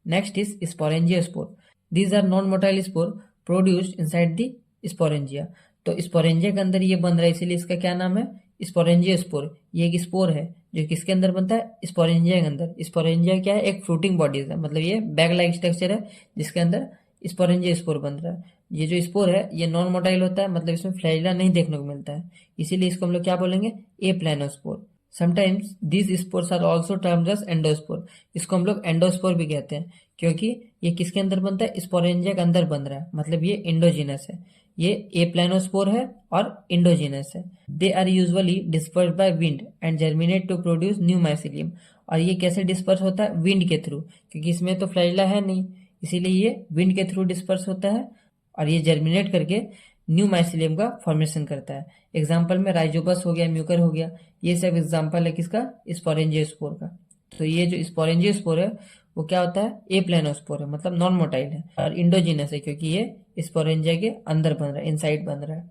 Speaker 1: Next is sporangiospore. These are non motile spore produced inside the sporangia. तो स्पोरेंजिया के अंदर ये बन रहा है इसीलिए इसका क्या नाम है, स्पोरेंजियोस्पोर। ये एक स्पोर है जो किसके अंदर बनता है, स्पोरेंजिया के अंदर। स्पोरेंजिया क्या है, एक फ्रूटिंग बॉडीज है, मतलब ये बैग लाइक स्ट्रक्चर है जिसके अंदर स्पोरेंजियोस्पोर बन रहा है। ये जो स्पोर है ये नॉन मोटाइल होता है, मतलब इसमें फ्लैजिला नहीं देखने को मिलता है, इसीलिए इसको हम लोग क्या बोलेंगे, a planospore. Sometimes these spores are also termed as endospore. इसको हम लोग एंडोस्पोर भी कहते हैं क्योंकि ये किसके अंदर बनता है, स्पोरेंजिया के अंदर बन रहा है, मतलब ये इंडोजीनस है। ये ए प्लेनोस्पोर है और इंडोजीनस है। They are usually dispersed by wind and germinate to produce new mycelium. और ये कैसे डिस्पर्स होता है? विंड के थ्रू, क्योंकि इसमें तो फ्लैजिला है नहीं, इसीलिए ये विंड के थ्रू डिस्पर्स होता है और ये जर्मिनेट करके न्यू माइसिलियम का फॉर्मेशन करता है। एग्जाम्पल में राइजोबस हो गया, म्यूकर हो गया, ये सब एग्जाम्पल है किसका? स्पोरेंजियोस्पोर का। तो ये जो स्पोरेंजियोस्पोर है वो क्या होता है? ए प्लेनोस्पोर है, मतलब नॉन मोटाइल है और इंडोजीनस है, क्योंकि ये स्पोरेंजिया के अंदर बन रहा है, इनसाइड बन रहा है।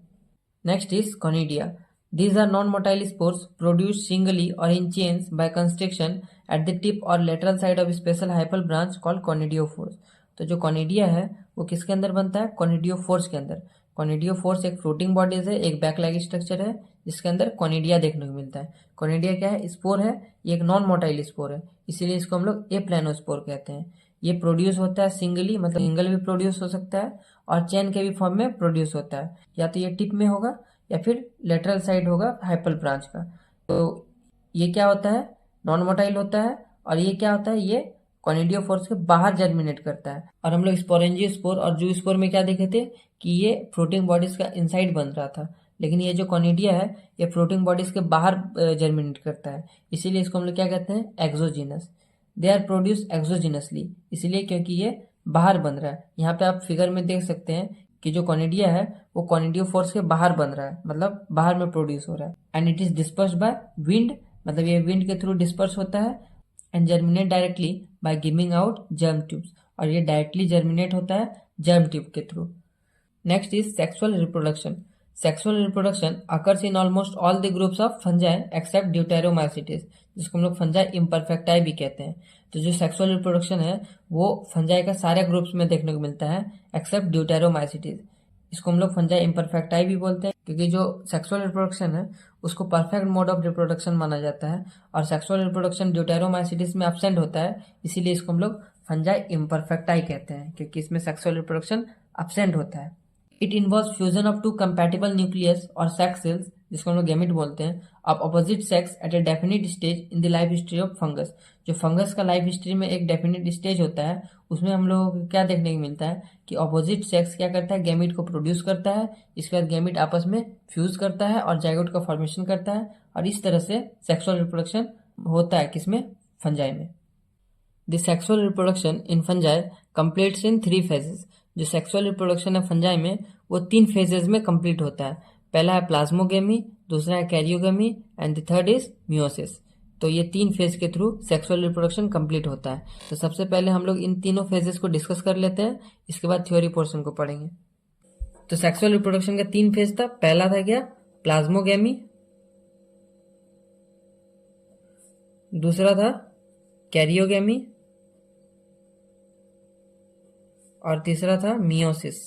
Speaker 1: Next is conidia. These are non-motile spores produced singly or in chains by constriction at the tip or lateral side of special hyphal branch called conidiophores। तो जो कॉनिडिया है वो किसके अंदर बनता है? कॉनिडियोफोर्स के अंदर। कॉनिडियोफोर्स एक फ्लोटिंग बॉडीज है, एक बैकलैग स्ट्रक्चर है जिसके अंदर कॉनिडिया देखने को मिलता है। कॉनिडिया क्या है? स्पोर है, ये एक नॉन मोटाइल स्पोर है, इसीलिए इसको हम लोग ए प्लेनोस्पोर कहते हैं। ये प्रोड्यूस होता है सिंगली, मतलब सिंगल भी प्रोड्यूस हो सकता है और चेन के भी फॉर्म में प्रोड्यूस होता है। या तो ये टिप में होगा या फिर लेटरल साइड होगा हाइपल ब्रांच का। तो ये क्या होता है? नॉन मोटाइल होता है। और ये क्या होता है? ये कॉनिडियोफोर्स के बाहर जर्मिनेट करता है। और हम लोग स्पोरेंजियोस्पोर और जूस्पोर में क्या देखे थे कि ये फ्लोटिंग बॉडीज का इनसाइड बन रहा था, लेकिन ये जो कॉनिडिया है ये फ्लोटिंग बॉडीज के बाहर जर्मिनेट करता है, इसीलिए इसको हम लोग क्या कहते हैं? Exogenous. They are produce exogenously, इसीलिए क्योंकि ये बाहर बन रहा है। यहाँ पे आप फिगर में देख सकते हैं कि जो कॉनिडिया है वो कॉनिडियोफोर्स के बाहर बन रहा है, मतलब बाहर में प्रोड्यूस हो रहा है। And it is disperse by wind, मतलब ये विंड के थ्रू डिस्पर्स होता है। And germinate directly by giving out germ tubes, और ये डायरेक्टली जर्मिनेट होता है जर्म ट्यूब के through. Next is sexual reproduction. Sexual reproduction occurs in almost all the groups of fungi except deuteromycetes, जिसको हम लोग फंजाई इम्परफेक्टाई भी कहते हैं। तो जो सेक्सुअल रिप्रोडक्शन है वो फंजाई का सारे ग्रुप्स में देखने को मिलता है एक्सेप्ट ड्यूटेरोमाइसिटिस। इसको हम लोग फंजाई इम्परफेक्टाई भी बोलते हैं, क्योंकि जो सेक्सुअल रिप्रोडक्शन है उसको परफेक्ट मोड ऑफ रिप्रोडक्शन माना जाता है और सेक्सुअल रिप्रोडक्शन ड्यूटेरोमाइसिटिस में एब्सेंट होता है, इसीलिए इसको हम लोग फंजाई इम्परफेक्टाई कहते हैं, क्योंकि इसमें सेक्सुअल रिप्रोडक्शन एब्सेंट होता है। It involve fusion of two compatible nucleus और सेक्स सेल्स, जिसको हम लोग गैमेट बोलते हैं, of opposite sex at a definite stage in the life history of fungus. जो फंगस का लाइफ हिस्ट्री में एक डेफिनिट स्टेज होता है उसमें हम लोगों को क्या देखने को मिलता है कि अपोजिट सेक्स क्या करता है? गैमेट को प्रोड्यूस करता है, इसके बाद गैमेट आपस में फ्यूज करता है और जाइगोट का फॉर्मेशन करता है, और इस तरह से सेक्सुअल रिप्रोडक्शन होता है किसमें? फंजाई में। The sexual reproduction in fungi completes in 3 phases. जो सेक्सुअल रिप्रोडक्शन है फंजाई में वो 3 फेजेस में कंप्लीट होता है। पहला है प्लाज्मोगेमी, दूसरा है karyogamy and the third is meiosis. तो ये 3 फेज के थ्रू सेक्सुअल रिप्रोडक्शन कंप्लीट होता है। तो सबसे पहले हम लोग इन तीनों फेजेस को डिस्कस कर लेते हैं, इसके बाद थ्योरी पोर्शन को पढ़ेंगे। तो सेक्सुअल रिप्रोडक्शन का 3 फेज था। पहला था क्या? प्लाज्मोगेमी, दूसरा था कैरियोगेमी और तीसरा था मियोसिस।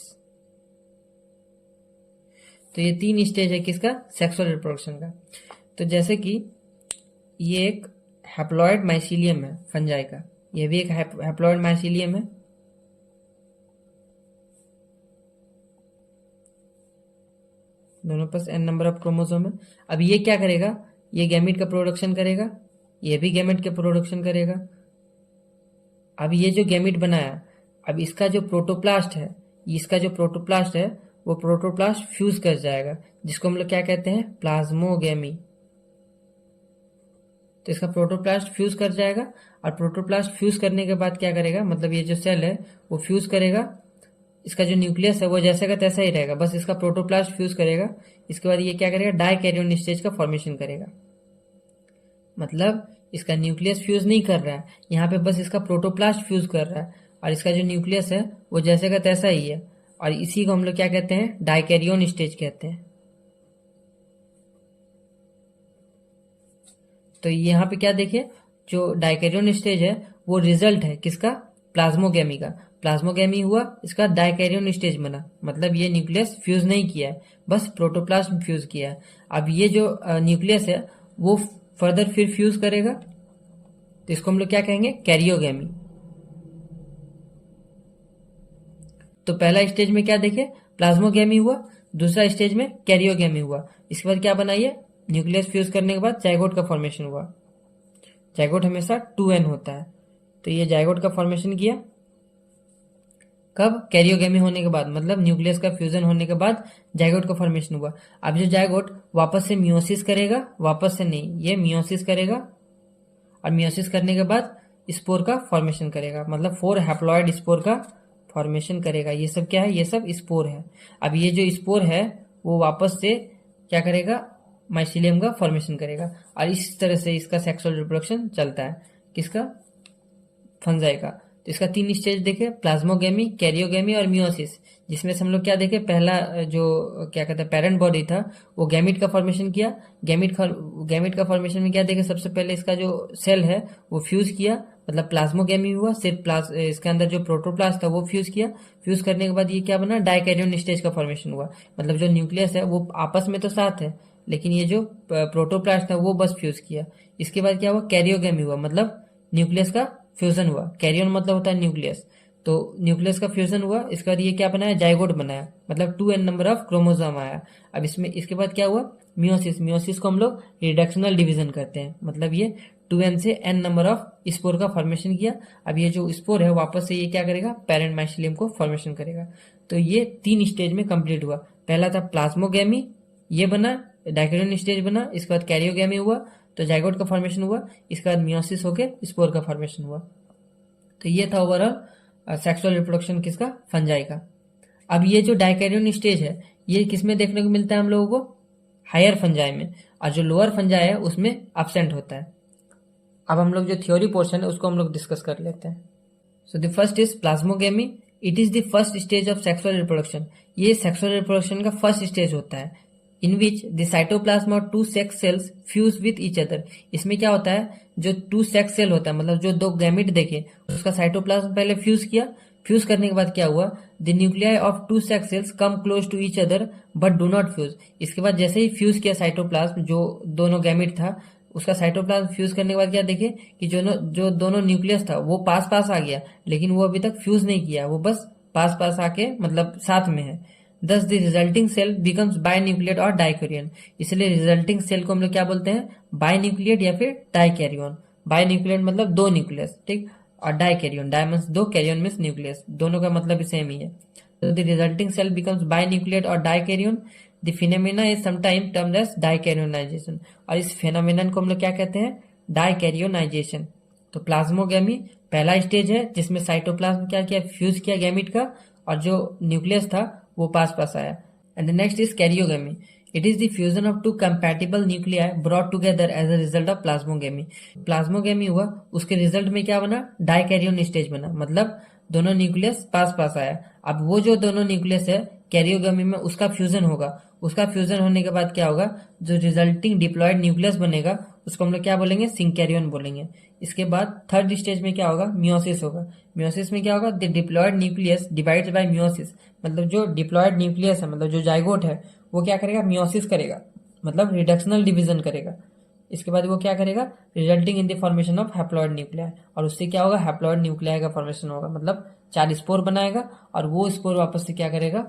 Speaker 1: तो ये 3 स्टेज है किसका? सेक्सुअल रिप्रोडक्शन का। तो जैसे कि ये एक हैप्लॉइड माइसीलियम है फंजाई का, ये भी एक हैप्लॉइड माइसीलियम है। दोनों पास n नंबर ऑफ क्रोमोसोम है। अब ये क्या करेगा? ये गैमेट का प्रोडक्शन करेगा, ये भी गैमेट का प्रोडक्शन करेगा। अब ये जो गैमेट बनाया, अब इसका जो प्रोटोप्लास्ट है, वो प्रोटोप्लास्ट फ्यूज कर जाएगा, जिसको हम लोग क्या कहते हैं? प्लाज्मोगेमी। तो इसका प्रोटोप्लास्ट फ्यूज कर जाएगा और प्रोटोप्लास्ट फ्यूज करने के बाद क्या करेगा? मतलब ये जो सेल है वो फ्यूज करेगा, इसका जो न्यूक्लियस है वो जैसे का तैसा ही रहेगा, बस इसका प्रोटोप्लास्ट फ्यूज करेगा। इसके बाद ये क्या करेगा? डाइकैरियोन स्टेज का फॉर्मेशन करेगा। मतलब इसका न्यूक्लियस फ्यूज नहीं कर रहा है, यहाँ पे बस इसका प्रोटोप्लास्ट फ्यूज कर रहा है और इसका जो न्यूक्लियस है वो जैसे का तैसा ही है, और इसी को हम लोग क्या कहते हैं? डाइकैरियोन स्टेज कहते हैं। तो यहाँ पे क्या देखिए, जो डाइकैरियोन स्टेज है वो रिजल्ट है किसका? प्लाज्मोगेमी का। प्लाज्मोगेमी हुआ, इसका डाइकैरियोन स्टेज बना, मतलब ये न्यूक्लियस फ्यूज नहीं किया है, बस प्रोटोप्लाज्म फ्यूज किया है। अब ये जो न्यूक्लियस है वो फर्दर फिर फ्यूज करेगा, तो इसको हम लोग क्या कहेंगे? कैरियोगेमी। तो पहला स्टेज में क्या देखे? प्लाज्मोगेमी हुआ, दूसरा स्टेज में कैरियोगेमी हुआ। इसके बाद क्या बनाइए? न्यूक्लियस फ्यूज करने के बाद जाइगोट का फॉर्मेशन हुआ। जाइगोट हमेशा 2n होता है, तो ये जाइगोट का फॉर्मेशन किया कब? कैरियोगेमी होने के बाद, मतलब न्यूक्लियस का फ्यूजन होने के बाद जाइगोट का फॉर्मेशन हुआ। अब जो जाइगोट वापस से मियोसिस करेगा, वापस से नहीं, ये मियोसिस करेगा और मियोसिस करने के बाद स्पोर का फॉर्मेशन करेगा, मतलब 4 हैप्लॉइड स्पोर का फॉर्मेशन करेगा। ये सब क्या है, ये सब स्पोर है। अब ये जो स्पोर है वो वापस से क्या करेगा, माइसीलियम का फॉर्मेशन करेगा, और इस तरह से इसका सेक्सुअल रिप्रोडक्शन चलता है। किसका, फंजाई का। तो इसका 3 स्टेज देखे, प्लाज्मोगेमी, कैरियोगेमी और मियोसिस, जिसमें से हम लोग क्या देखे, पहला जो क्या कहते हैं पेरेंट बॉडी था वो गैमिट का फॉर्मेशन किया। गैमिट का फॉर्मेशन में क्या देखे, सबसे पहले इसका जो सेल है वो फ्यूज किया, मतलब प्लाज्मोगेमी हुआ, सिर्फ इसके अंदर जो प्रोटोप्लास्ट था वो फ्यूज किया। फ्यूज करने के बाद ये क्या बना, डाइकैरियोन स्टेज का फॉर्मेशन हुआ, मतलब जो न्यूक्लियस है वो आपस में तो साथ है, लेकिन ये जो प्रोटोप्लास्ट था वो बस फ्यूज किया। इसके बाद क्या हुआ, कैरियोगेमी हुआ, मतलब न्यूक्लियस का फ्यूजन हुआ। कैरियन मतलब होता है न्यूक्लियस, तो न्यूक्लियस का फ्यूजन हुआ। इसके बाद ये क्या बनाया, जाइगोट बनाया, मतलब 2n नंबर ऑफ क्रोमोसोम आया। अब इसमें इसके बाद क्या हुआ, मियोसिस। मियोसिस को हम लोग रिडक्शनल डिवीजन करते हैं, मतलब ये 2n से n नंबर ऑफ स्पोर का फॉर्मेशन किया। अब ये जो स्पोर है वापस से ये क्या करेगा, पेरेंट माइसीलियम को फॉर्मेशन करेगा। तो ये 3 स्टेज में कंप्लीट हुआ। पहला था प्लाज्मोगेमी, ये बना, डाइकैरियोन स्टेज बना। इसके बाद कैरियोगेमी हुआ तो जाइगोट का फॉर्मेशन हुआ। इसके बाद मियोसिस होके स्पोर का फॉर्मेशन हुआ। तो ये था ओवरऑल सेक्सुअल रिप्रोडक्शन किसका, फंजाई का। अब ये जो डाइकैरियोन स्टेज है ये किसमें देखने को मिलता है हम लोगों को, हायर फंजाई में, और जो लोअर फंजाई है उसमें एब्सेंट होता है। अब हम लोग जो थ्योरी पोर्शन है उसको हम लोग डिस्कस कर लेते हैं। So the first is plasmogamy. It is the first stage of sexual reproduction. ये सेक्सुअल रिप्रोडक्शन का फर्स्ट स्टेज होता है। इन विच द साइटोप्लाज्म और 2 sex sales fuse with each other. इसमें क्या होता है, जो 2 सेक्स सेल होता है, मतलब जो 2 गैमेट देखे, उसका साइटोप्लाज्म पहले फ्यूज किया। फ्यूज करने के बाद क्या हुआ, the nuclei of 2 sex cells come close to each other but do not fuse. इसके बाद जैसे ही फ्यूज किया साइटोप्लाज्म, जो दोनों गैमेट था उसका साइटोप्लाज्म फ्यूज करने के बाद क्या देखे कि जो दोनों न्यूक्लियस था वो पास पास आ गया, लेकिन वो अभी तक फ्यूज नहीं किया, वो बस पास पास आके मतलब साथ में है। Thus the resulting cell becomes binucleate और डाइकैरियन। इसलिए रिजल्टिंग सेल को हम लोग क्या बोलते हैं, बाइन्यूक्लिएट या फिर डाइकैरियन। बाइन्यूक्लिएट मतलब 2 न्यूक्लियस, ठीक, और dikaryon, di means 2, karyon means nucleus, दोनों का मतलब सेम ही है। तो the resulting cell becomes binucleate और dikaryon. The phenomena is sometime termed as dikaryonisation, और इस फेनोमेनन को हम लोग क्या कहते हैं, डाइकैरियोनाइजेशन। तो प्लाज्मोगेमी पहला स्टेज है जिसमें साइटोप्लाज्म क्या किया, फ्यूज किया गैमिट का, और जो न्यूक्लियस था वो पास पास आया। And the next is karyogamy. It is the fusion of 2 compatible nuclei brought together as a result of plasmogamy. Plasmogamy हुआ, उसके रिजल्ट में क्या बना, डाइकैरियोन स्टेज बना, मतलब दोनों न्यूक्लियस पास पास आया। अब वो जो दोनों न्यूक्लियस है कैरियोगेमी में उसका फ्यूजन होगा। उसका फ्यूजन होने के बाद क्या होगा, जो रिजल्टिंग डिप्लॉयड न्यूक्लियस बनेगा उसको हम लोग क्या बोलेंगे, सिंकैरियन बोलेंगे। इसके बाद थर्ड स्टेज में क्या होगा, मियोसिस होगा। मियोसिस में क्या होगा, the diploid nucleus divides by meiosis, मतलब जो डिप्लॉयड न्यूक्लियस है, मतलब जो जाइगोट है वो क्या करेगा, मियोसिस करेगा, मतलब रिडक्शनल डिवीजन करेगा। इसके बाद वो क्या करेगा, resulting in the formation of haploid nuclei, और उससे क्या होगा, हैप्लॉयड न्यूक्लियाई का फॉर्मेशन होगा, मतलब 4 स्पोर बनाएगा, और वो स्पोर वापस से क्या करेगा,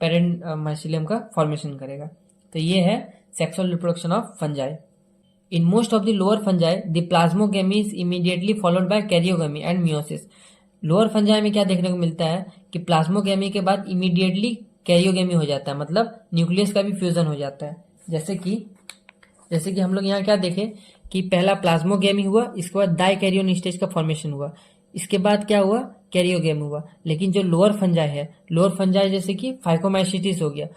Speaker 1: पेरेंट माइसीलियम का फॉर्मेशन करेगा। तो ये है sexual reproduction of fungi. In most of the lower fungi, the plasmogamy is immediately followed by karyogamy and meiosis. Lower fungi में क्या देखने को मिलता है कि प्लाज्मोगेमी के बाद इमीडिएटली कैरियोगेमी हो जाता है, मतलब न्यूक्लियस का भी फ्यूजन हो जाता है। जैसे कि हम लोग यहाँ क्या देखें कि पहला प्लाज्मोगेमी हुआ, इसके बाद डाइकैरियोन स्टेज का फॉर्मेशन हुआ, इसके बाद क्या हुआ, कैरियोगेमी हुआ। लेकिन जो लोअर फंजाई है, लोअर फंजाई जैसे कि फाइकोमाइसिटिस हो गया,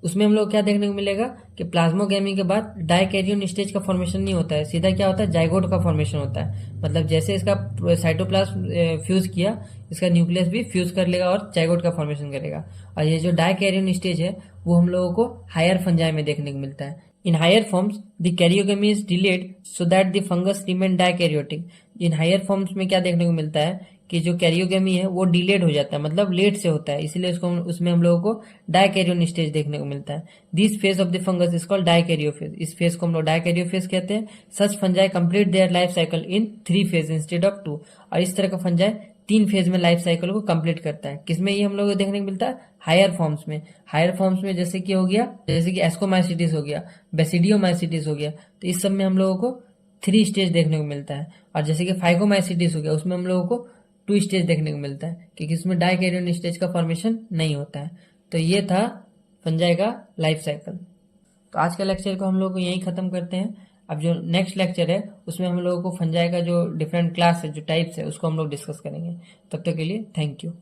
Speaker 1: उसमें हम लोग क्या देखने को मिलेगा कि प्लाज्मोगेमी के बाद डाइकैरियोन स्टेज का फॉर्मेशन नहीं होता है, सीधा क्या होता है, जाइगोट का फॉर्मेशन होता है। मतलब जैसे इसका साइटोप्लाज्म फ्यूज किया, इसका न्यूक्लियस भी फ्यूज कर लेगा और जाइगोट का फॉर्मेशन करेगा। और ये जो डाइकैरियोन स्टेज है वो हम लोगों को हायर फंजाई में देखने को मिलता है। In higher forms the karyogamy is delayed so that the fungus remain dikaryotic. In higher forms में क्या देखने को मिलता है कि जो कैरियोगेमी है वो डिलेड हो जाता है, मतलब लेट से होता है, इसलिए उसमें हम लोगों को डाइकैरियोन स्टेज देखने को मिलता है। This phase of the fungus is called dikaryophase. इस फेज को हम लोग डाइकैरियोफेज कहते हैं। Such fungi complete their life cycle in 3 phase instead of 2। और इस तरह का फंजाई 3 फेज में लाइफ साइकिल को कंप्लीट करता है। किसमें ये हम लोग को देखने को मिलता है, हायर फॉर्म्स में। हायर फॉर्म्स में जैसे कि हो गया, जैसे कि एस्कोमाइसिटिस हो गया, बेसिडियोमाइसिटिस हो गया, तो इस सब में हम लोगों को 3 स्टेज देखने को मिलता है। और जैसे कि फाइकोमाइसिटिस हो गया, उसमें हम लोगों को 2 स्टेज देखने को मिलता है, क्योंकि उसमें डाइकैरियोन स्टेज का फॉर्मेशन नहीं होता है। तो ये था फंजाई का लाइफ साइकिल। तो आज के लेक्चर को हम लोग यहीं खत्म करते हैं। अब जो नेक्स्ट लेक्चर है उसमें हम लोगों को फंजाई का जो डिफरेंट क्लास है, जो टाइप्स है, उसको हम लोग डिस्कस करेंगे। तब तक के लिए थैंक यू।